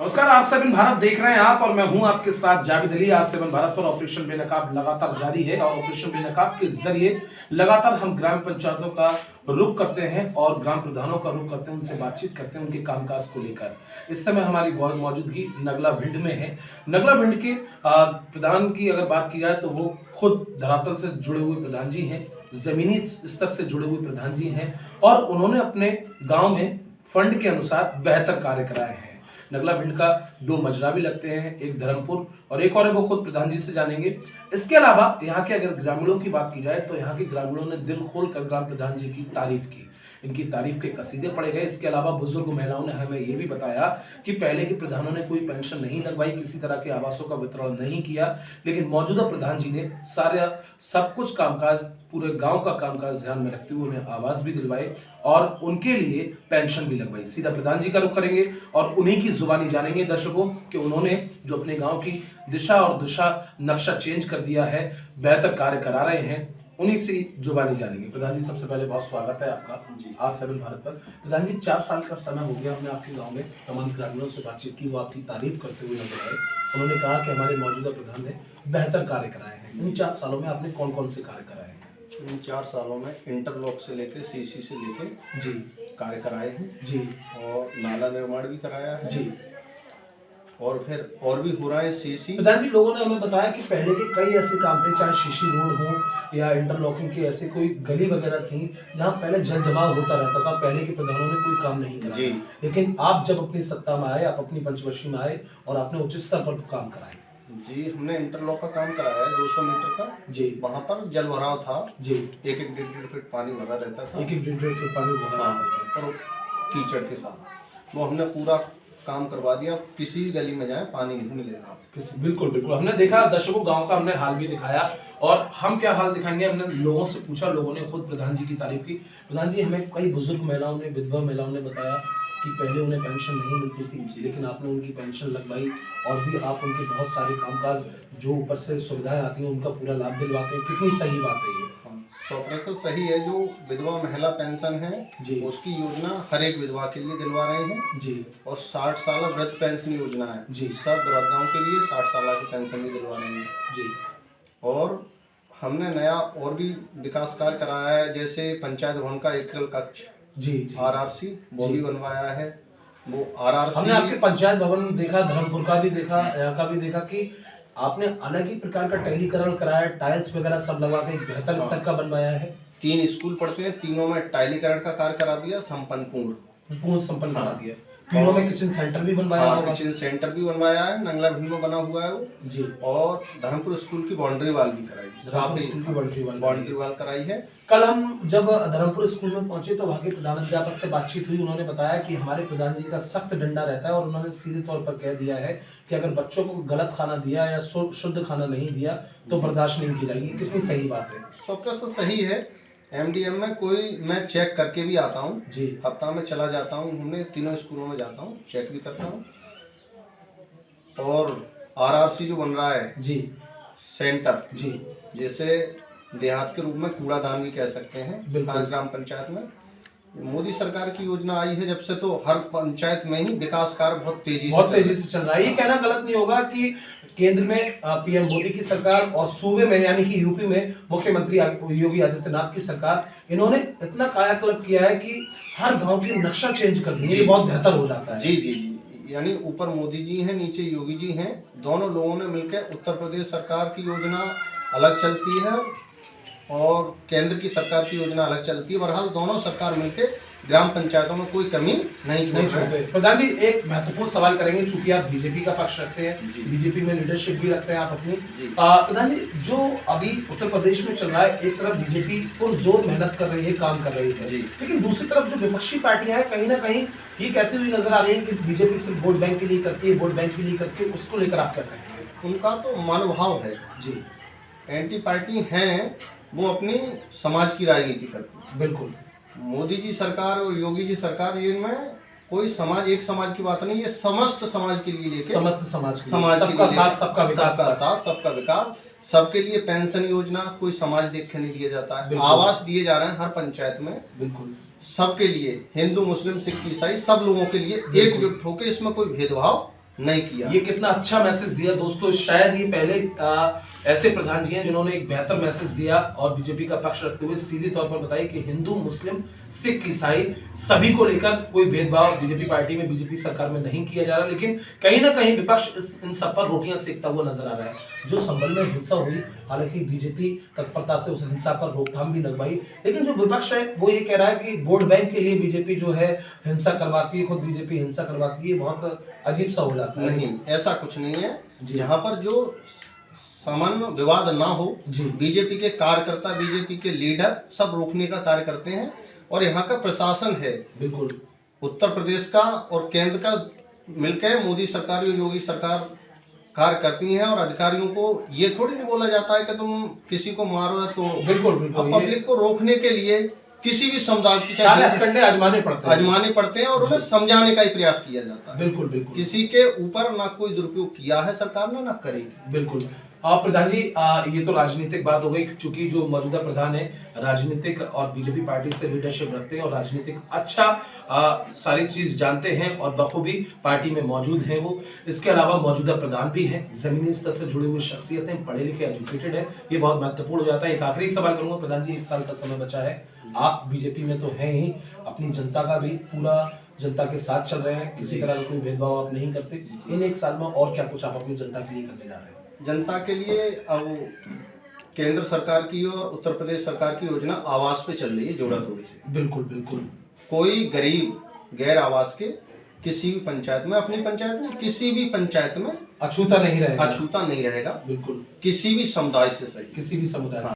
नमस्कार, आज 7 भारत देख रहे हैं आप और मैं हूं आपके साथ जावेद अली। आज 7 भारत पर ऑपरेशन बेनकाब लगातार जारी है और ऑपरेशन बेनकाब के जरिए लगातार हम ग्राम पंचायतों का रुख करते हैं और ग्राम प्रधानों का रुख करते हैं, उनसे बातचीत करते हैं उनके कामकाज को लेकर। इस समय हमारी मौजूदगी नगला भिंड में है। नगला भिंड के प्रधान की अगर बात की जाए तो वो खुद धरातल से जुड़े हुए प्रधान जी हैं, जमीनी स्तर से जुड़े हुए प्रधान जी हैं और उन्होंने अपने गाँव में फंड के अनुसार बेहतर कार्य कराए हैं। नगला भिंड का 2 मजरा भी लगते हैं, एक धर्मपुर और एक और है, वो खुद प्रधान जी से जानेंगे। इसके अलावा यहाँ के अगर ग्रामीणों की बात की जाए तो यहाँ के ग्रामीणों ने दिल खोल कर ग्राम प्रधान जी की तारीफ की, इनकी तारीफ के कसीदे पढ़े गए। इसके अलावा बुजुर्ग महिलाओं ने हमें ये भी बताया कि पहले के प्रधानों ने कोई पेंशन नहीं लगवाई, किसी तरह के आवासों का वितरण नहीं किया, लेकिन मौजूदा प्रधान जी ने सब कुछ कामकाज, पूरे गांव का कामकाज ध्यान में रखते हुए उन्हें आवास भी दिलवाए और उनके लिए पेंशन भी लगवाई। सीधा प्रधान जी का रुख करेंगे और उन्हीं की जुबानी जानेंगे दर्शकों कि उन्होंने जो अपने गांव की दिशा और दिशा नक्शा चेंज कर दिया है, बेहतर कार्य करा रहे हैं, उन्हीं से जुबानी जानेंगे। प्रधान जी, सबसे पहले बहुत स्वागत है आपका आज 7 भारत पर। प्रधान जी, 4 साल का समय हो गया, हमने आपके गांव में तमाम ग्रामीणों से बातचीत की, वो आपकी तारीफ करते हुए नजर आए। उन्होंने कहा कि हमारे मौजूदा प्रधान ने बेहतर कार्य कराए हैं। इन 4 सालों में आपने कौन कौन से कार्य कराए हैं? इन 4 सालों में इंटरलॉक से लेके सीसी से लेके जी कार्य कराए हैं जी, और नाला निर्माण भी कराया है जी, और फिर और भी हो रहा है सीसी। प्रधान जी, लोगों ने हमें बताया कि पहले के कई ऐसे काम थे, चाहे शीशी रोड हो या इंटरलॉकिंग की ऐसे कोई गली वगैरह थी जहाँ पहले जल जमाव होता रहता था, पहले के प्रधानों ने कोई काम नहीं कराया। लेकिन आप जब अपनी सत्ता में आए, आप अपनी पंचवर्षीय में आए और आपने उच्च स्तर पर काम कराए। जी, हमने इंटरलॉक का काम कराया है 200 मीटर का। जी, वहाँ पर जल भराव था जी, 1-1 1.5 फीट पानी भरा रहता था, 1-1 1.5 फीट पानी भरा रहता था और कीचड़ के साथ वो हमने पूरा काम करवा दिया। किसी गली में जाए पानी नहीं मिलेगा आपको। बिल्कुल बिल्कुल, हमने देखा दर्शकों, गांव का हमने हाल भी दिखाया और हम क्या हाल दिखाएंगे, हमने लोगों से पूछा, लोगों ने खुद प्रधान जी की तारीफ की। प्रधान जी, हमें कई बुजुर्ग महिलाओं ने, विधवा महिलाओं ने बताया कि पहले उन्हें पेंशन नहीं मिलती थी, लेकिन आपने उनकी पेंशन लगवाई और भी आप उनके बहुत सारे कामकाज जो ऊपर से सुविधाएं आती हैं उनका पूरा लाभ दिलवाते हैं। कितनी सही बात है ये? 100% सही है। जो विधवा महिला पेंशन है जी, उसकी योजना हर एक विधवा के लिए दिलवा रहे हैं जी, और 60 साल वृद्ध पेंशन योजना है जी, सब वृद्धाओं के लिए 60 साल की पेंशन भी दिलवा रहे हैं जी। और हमने नया और भी विकास कार्य कराया है, जैसे पंचायत भवन का एकल कक्ष जी, जी, RRC वो भी बनवाया है। वो RRC हमने आपके पंचायत भवन देखा, धर्मपुर का भी देखा, यहाँ का भी देखा कि आपने अलग ही प्रकार का टैलीकरण कराया, टाइल्स वगैरह सब लगा के एक बेहतर स्तर का बनवाया है। 3 स्कूल पढ़ते हैं, तीनों में टाइलीकरण का कार्य करा दिया, पूर्ण संपन्न करा दिया। तीनों में किचन सेंटर भी बनवाया होगा। किचन सेंटर भी बनवाया है, नंगला भिंड में बना हुआ है वो जी, और धर्मपुर स्कूल की बाउंड्री वाल भी कराई, बाउंड्री वाल कराई है। कल हम जब धर्मपुर स्कूल में पहुंचे तो वहाँ के प्रधानाध्यापक से बातचीत हुई, उन्होंने बताया कि हमारे प्रधान जी का सख्त डंडा रहता है और उन्होंने सीधे तौर पर कह दिया है कि अगर बच्चों को गलत खाना दिया या शुद्ध खाना नहीं दिया तो बर्दाश्त नहीं की जाएगी। कितनी सही बात है? 100% सही है। MDM में कोई मैं चेक करके भी आता हूँ जी, हफ्ता में चला जाता हूँ, हमने तीनों स्कूलों में जाता हूँ, चेक भी करता हूँ। और RRC जो बन रहा है जी सेंटर जी, जैसे देहात के रूप में कूड़ादान भी कह सकते हैं हर ग्राम पंचायत में। मोदी सरकार की योजना आई है जब से तो हर पंचायत में ही विकास कार्य बहुत तेजी से चल रहा है। ये कहना गलत नहीं होगा कि केंद्र में PM मोदी की सरकार और सूबे में यानी कि यूपी में मुख्यमंत्री योगी आदित्यनाथ की सरकार, इन्होंने इतना कायाकल्प किया है कि हर गांव की नक्शा चेंज कर दिया, ये बहुत बेहतर हो जाता है। जी जी जी, यानी ऊपर मोदी जी हैं, नीचे योगी जी हैं, दोनों लोगों ने मिलकर उत्तर प्रदेश सरकार की योजना अलग चलती है और केंद्र की सरकार की योजना अलग चलती है। बहरहाल दोनों सरकार मिलकर ग्राम पंचायतों में कोई कमी नहीं छोड़ते। प्रधान जी, एक महत्वपूर्ण सवाल करेंगे, चूंकि आप बीजेपी का पक्ष रखते हैं, बीजेपी में लीडरशिप भी रखते हैं आप अपनी। प्रधान जी, जो अभी उत्तर प्रदेश में चल रहा है, एक तरफ बीजेपी को जोर मेहनत कर रही है, काम कर रही है, लेकिन दूसरी तरफ जो विपक्षी पार्टियां हैं कहीं ना कहीं ये कहती हुई नजर आ रही है कि बीजेपी सिर्फ वोट बैंक के लिए करती है, वोट बैंक के लिए करती है। उसको लेकर आप क्या कहेंगे? उनका तो मनोभाव है जी, एंटी पार्टी हैं, वो अपनी समाज की राजनीति करती है। बिल्कुल, मोदी जी सरकार और योगी जी सरकार, ये में कोई समाज, एक समाज की बात नहीं, ये समस्त समाज के लिए लेके, समस्त समाज सबका साथ, सबका विकास, सबका विकास, सबके लिए पेंशन योजना कोई समाज देख के नहीं दिया जाता है। आवास दिए जा रहे हैं हर पंचायत में, बिल्कुल सबके लिए, हिंदू मुस्लिम सिख ईसाई सब लोगों के लिए एकजुट होकर, इसमें कोई भेदभाव नहीं किया। ये कितना अच्छा मैसेज दिया दोस्तों। शायद ये पहले ऐसे प्रधान जी हैं जिन्होंने एक बेहतर मैसेज दिया और बीजेपी का पक्ष रखते हुए सीधे तौर पर बताया कि हिंदू, मुस्लिम, सिख, ईसाई सभी को लेकर कोई भेदभाव बीजेपी पार्टी में, बीजेपी सरकार में नहीं किया जा रहा। लेकिन कहीं ना कहीं विपक्ष इन सब पर रोटियां सेकता हुआ नजर आ रहा है। जो संभल में हिंसा हुई, हालांकि बीजेपी तत्परता से उस हिंसा पर रोकथाम भी लगवाई, लेकिन जो विपक्ष है वो ये कह रहा है कि वोट बैंक के लिए बीजेपी जो है हिंसा करवाती है, खुद बीजेपी हिंसा करवाती है। बहुत अजीब सा हो जाता है। नहीं, ऐसा कुछ नहीं है। यहाँ पर जो सामान्य विवाद ना हो, बीजेपी के कार्यकर्ता, बीजेपी के लीडर सब रोकने का कार्य करते हैं। और यहाँ का प्रशासन है, बिल्कुल उत्तर प्रदेश का और केंद्र का मिलकर मोदी सरकार और योगी सरकार कार्य करती हैं। और अधिकारियों को ये थोड़ी नहीं बोला जाता है कि तुम किसी को मारो है तो बिल्कुल पब्लिक को रोकने के लिए किसी भी समुदाय की आजमाने पड़ते हैं और उन्हें समझाने का ही प्रयास किया जाता है। बिल्कुल बिल्कुल, किसी के ऊपर ना कोई दुरुपयोग किया है सरकार ने, ना करेगी। बिल्कुल। प्रधान जी, ये तो राजनीतिक बात हो गई, क्योंकि जो मौजूदा प्रधान है राजनीतिक और बीजेपी पार्टी से लीडरशिप रखते हैं और राजनीतिक अच्छा सारी चीज जानते हैं और बखूबी पार्टी में मौजूद हैं वो। इसके अलावा मौजूदा प्रधान भी हैं, जमीनी स्तर से जुड़े हुए शख्सियत हैं, पढ़े लिखे, एजुकेटेड है। ये बहुत महत्वपूर्ण हो जाता है। एक आखिरी सवाल करूंगा प्रधान जी, 1 साल का समय बचा है, आप बीजेपी में तो हैं ही, अपनी जनता का भी पूरा जनता के साथ चल रहे हैं, किसी तरह का कोई भेदभाव आप नहीं करते। इन 1 साल में और क्या कुछ आप अपनी जनता के लिए करने जा रहे हैं? जनता के लिए अब केंद्र सरकार की और उत्तर प्रदेश सरकार की योजना आवास पे चल रही है, जोड़ा तोड़ी से। बिल्कुल बिल्कुल। कोई गरीब गैर आवास के किसी भी पंचायत में, अपनी पंचायत में, किसी भी पंचायत में अछूता नहीं रहेगा। अछूता नहीं रहेगा, बिल्कुल, किसी भी समुदाय से सही, किसी भी समुदाय से।